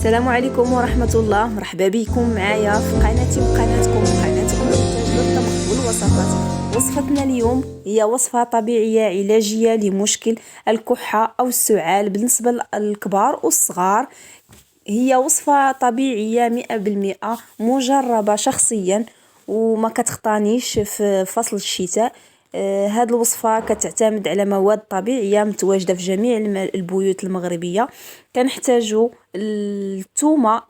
السلام عليكم ورحمة الله. مرحبا بكم معايا في قناتي وقناتكم إنتاج للطبخ والوصفات. وصفتنا اليوم هي وصفة طبيعية علاجية لمشكل الكحة أو السعال بالنسبة للكبار والصغار. هي وصفة طبيعية 100% مجربة شخصيا وما كتخطانيش في فصل الشتاء. هاد الوصفة كتعتمد على مواد طبيعية متواجدة في جميع البيوت المغربية. كنحتاجو الثومة،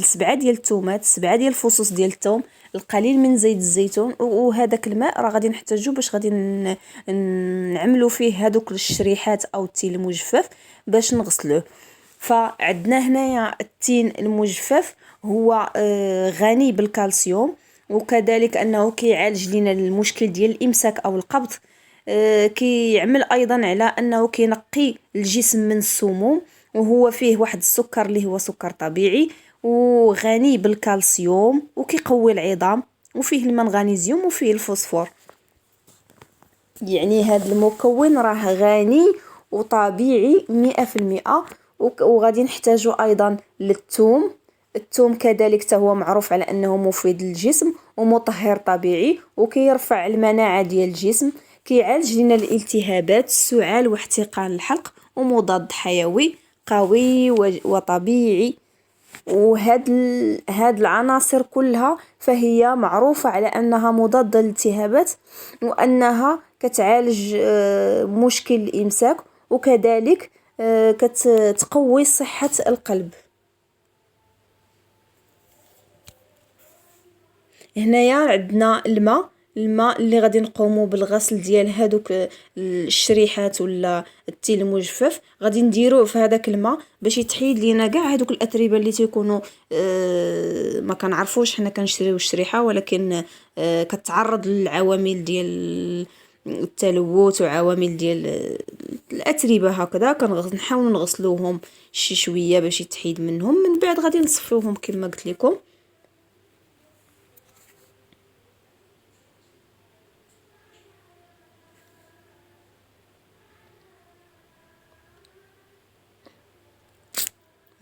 7 ديال الثومات، 7 ديال الفصوص ديال الثوم، القليل من زيت الزيتون، وهذاك الماء راه غادي نحتاجو باش غادي نعملو فيه هادوك الشريحات او التين المجفف باش نغسلوه. فعندنا هنايا التين المجفف هو غني بالكالسيوم، وكذلك انه كيعالج لنا المشكل ديال الامساك او القبض. كيعمل ايضا على انه كينقي الجسم من السموم، وهو فيه واحد السكر اللي هو سكر طبيعي وغني بالكالسيوم وكيقوي العظام، وفيه المنغنيزيوم وفيه الفوسفور. يعني هذا المكون راه غني وطبيعي 100%. وغادي نحتاجو ايضا للثوم. الثوم كذلك هو معروف على انه مفيد للجسم ومطهر طبيعي وكيرفع المناعة ديال الجسم، كيعالج لنا الالتهابات، السعال واحتقان الحلق، ومضاد حيوي قوي وطبيعي. هاد العناصر كلها فهي معروفة على أنها مضادة للالتهابات وأنها كتعالج مشكل الإمساك، وكذلك كتقوي صحة القلب. هنايا عندنا الماء اللي غادي نقوموا بالغسل ديال هادوك الشريحات ولا التين المجفف. غادي نديروه في هذاك الماء باش يتحيد لينا كاع هادوك الاتربه اللي تيكونوا ما كنعرفوش حنا كنشريو الشريحه، ولكن كتعرض للعوامل ديال التلوث وعوامل ديال الاتربه. هكذا كنحاولوا نغسلوهم شي شويه باش يتحيد منهم، من بعد غادي نصفيوهم كما قلت لكم.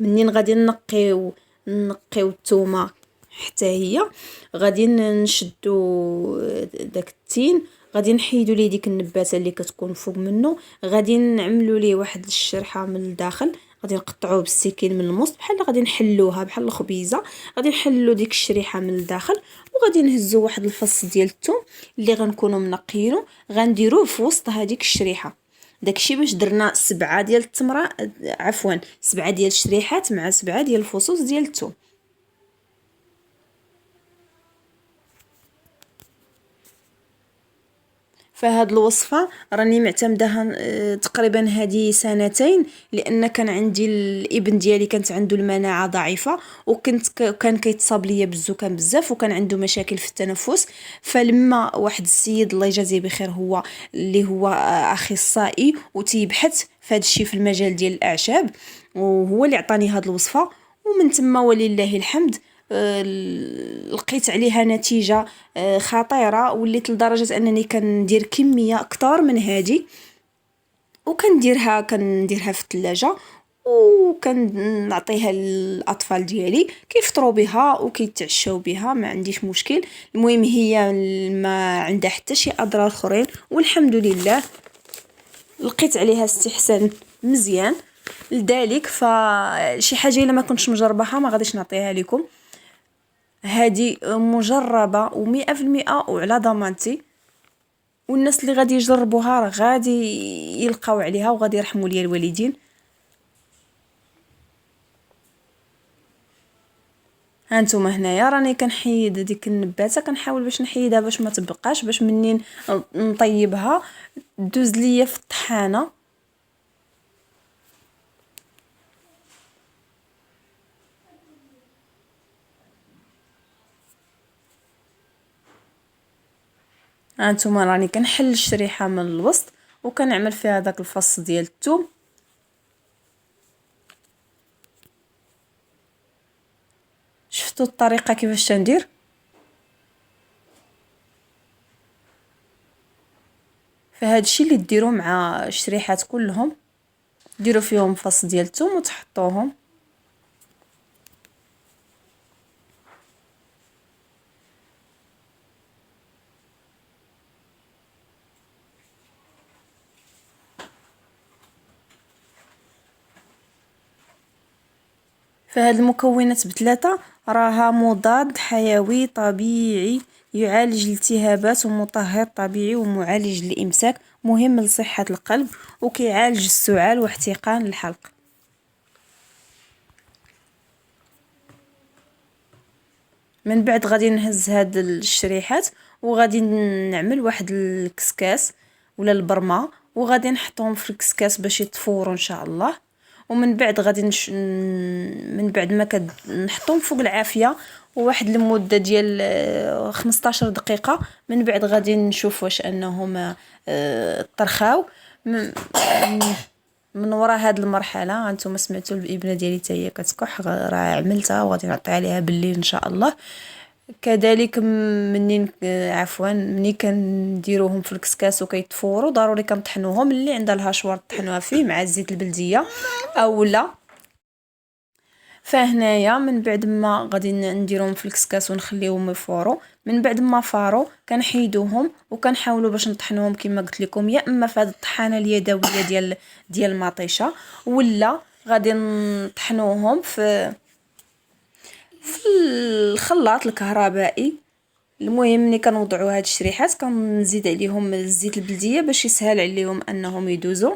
منين غادي نقيو الثومه حتى هي غادي نشدو داك التين، غادي نحيدو ليه ديك النباته اللي كتكون فوق منه، غادي نعملو ليه واحد الشرحه من الداخل، غادي نقطعوه بالسكين من الوسط بحال غادي نحلوها بحال الخبيزه. غادي نحلو ديك الشريحه من الداخل وغادي نهزو واحد الفص ديال الثوم اللي غنكونوا منقيينو، غنديروه في وسط هذيك الشريحه. داكشي باش درنا 7 ديال التمره، عفوا 7 ديال الشريحات مع 7 ديال الفصوص ديال الثوم. فهاد الوصفه راني معتمداها تقريبا هذه 2 سنين، لان كان عندي الابن ديالي كانت عنده المناعه ضعيفه، كان كيتصاب ليا بالزكام بزاف، وكان عنده مشاكل في التنفس. فلما واحد السيد الله يجازيه بخير، هو اللي هو اخصائي وتيبحث في هذا الشيء في المجال ديال الاعشاب، وهو اللي عطاني هاد الوصفه، ومن تما ولله الحمد لقيت عليها نتيجة خطيرة. وليت لدرجة أنني كندير كمية أكتر من هذه، وكنديرها في الثلاجة، وكنعطيها للأطفال ديالي كيفطروا بها وكيتعشوا بها، ما عنديش مشكل. المهم هي ما عندها حتى شي أضرار أخرين، والحمد لله لقيت عليها استحسان مزيان. لذلك فشي حاجة إلا ما كنتش مجربها ما غاديش نعطيها لكم. هادي مجربة و100% وعلى ضمانتي، والناس اللي غادي يجربوها راه غادي يلقاو عليها وغادي يرحموا لي الوالدين. هانتوما هنايا راني كنحيد ديك النباته، كنحاول باش نحيدها باش ما تبقاش، باش منين نطيبها دوز ليا في الطحانه. هانتوما راني كنحل الشريحه من الوسط وكنعمل فيها داك الفص ديال الثوم. شفتوا الطريقه كيفاش تندير؟ فهاد الشيء اللي ديروه مع الشريحات كلهم، ديروا فيهم فص ديال الثوم وتحطوهم. فهاد المكونات بثلاثة راها مضاد حيوي طبيعي، يعالج الالتهابات، ومطهر طبيعي، ومعالج للإمساك، مهم لصحة القلب، وكيعالج السعال واحتقان الحلق. من بعد غادي نهز هاد الشريحات وغادي نعمل واحد الكسكاس ولا البرمه، وغادي نحطهم في الكسكاس باش يتفوروا ان شاء الله. ومن بعد غادي من بعد ما كنحطهم فوق العافيه وواحد المده ديال 15 دقيقه، من بعد غادي نشوف واش انهم طرخاو. من وراء هاد المرحله انتم سمعتوا الابنه ديالي حتى هي كتكح، راه عملتها وغادي نعطي عليها بالليل ان شاء الله. كذلك منين عفوا ملي كنديروهم في الكسكاس وكيتفوروا ضروري كنطحنوهم، اللي عندها الهاشوار طحنوها فيه مع الزيت البلديه اولا. فهنايا من بعد ما غادي نديرهم في الكسكاس ونخليهم يفوروا، من بعد ما فاروا كنحيدوهم وكنحاولوا باش نطحنوهم كما قلت لكم، يا اما في هذه الطحانه اليدويه ديال المطيشه، ولا غادي نطحنوهم في الخلاط الكهربائي. المهم ملي كنوضعوا هاد الشريحات كنزيد عليهم الزيت البلديه باش يسهل عليهم انهم يدوزوا.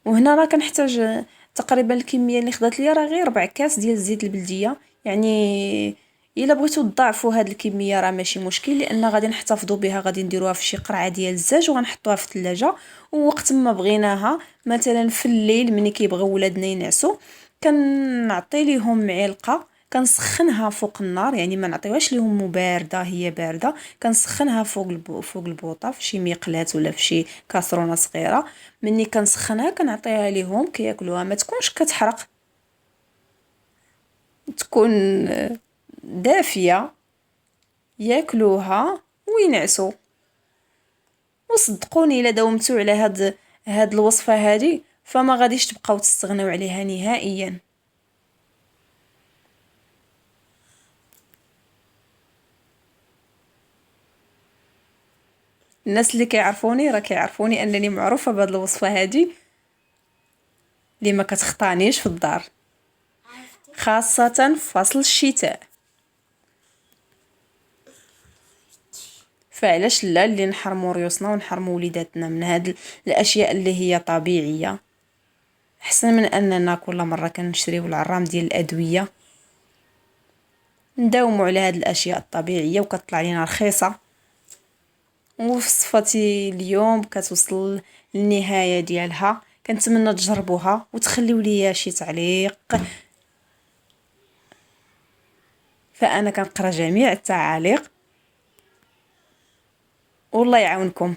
وهنا راه كنحتاج تقريبا الكميه اللي خدات ليا راه غير 4 كاس ديال الزيت البلديه، يعني الا بغيتو تضاعفوا هاد الكميه راه ماشي مشكل، لان غادي نحتفظوا بها، غادي نديروها في شي قرعه ديال الزاج وغنحطوها في الثلاجه. ووقت ما بغيناها مثلا في الليل ملي كيبغيو ولادنا ينعسوا كنعطي ليهم معلقه، كنسخنها فوق النار، يعني ما نعطيوهاش ليهم بارده، هي بارده كنسخنها فوق البوطه في شي مقلاة ولا في شي كاسرونه صغيره. مني كنسخنها كنعطيها ليهم كياكلوها، ما تكونش كتحرق، تكون دافيه ياكلوها وينعسوا. وصدقوني الا داومتوا على هاد الوصفه هذه فما غاديش تبقاو تستغنوا عليها نهائيا. الناس اللي كيعرفوني راه كيعرفوني انني معروفه بهاد الوصفه هذه اللي ما كتخطانيش في الدار، خاصه في فصل الشتاء. فعلاش لا اللي نحرموا ريوسنا ونحرموا وليداتنا من هاد الاشياء اللي هي طبيعيه، احسن من اننا كل مره كنشريو العرام ديال الادويه. نداوموا على هاد الاشياء الطبيعيه وكتطلع لينا رخيصه. وصفتي اليوم كتوصل للنهايه ديالها، كنتمنى تجربوها وتخليو ليا شي تعليق، فانا كنقرا جميع التعاليق والله يعاونكم.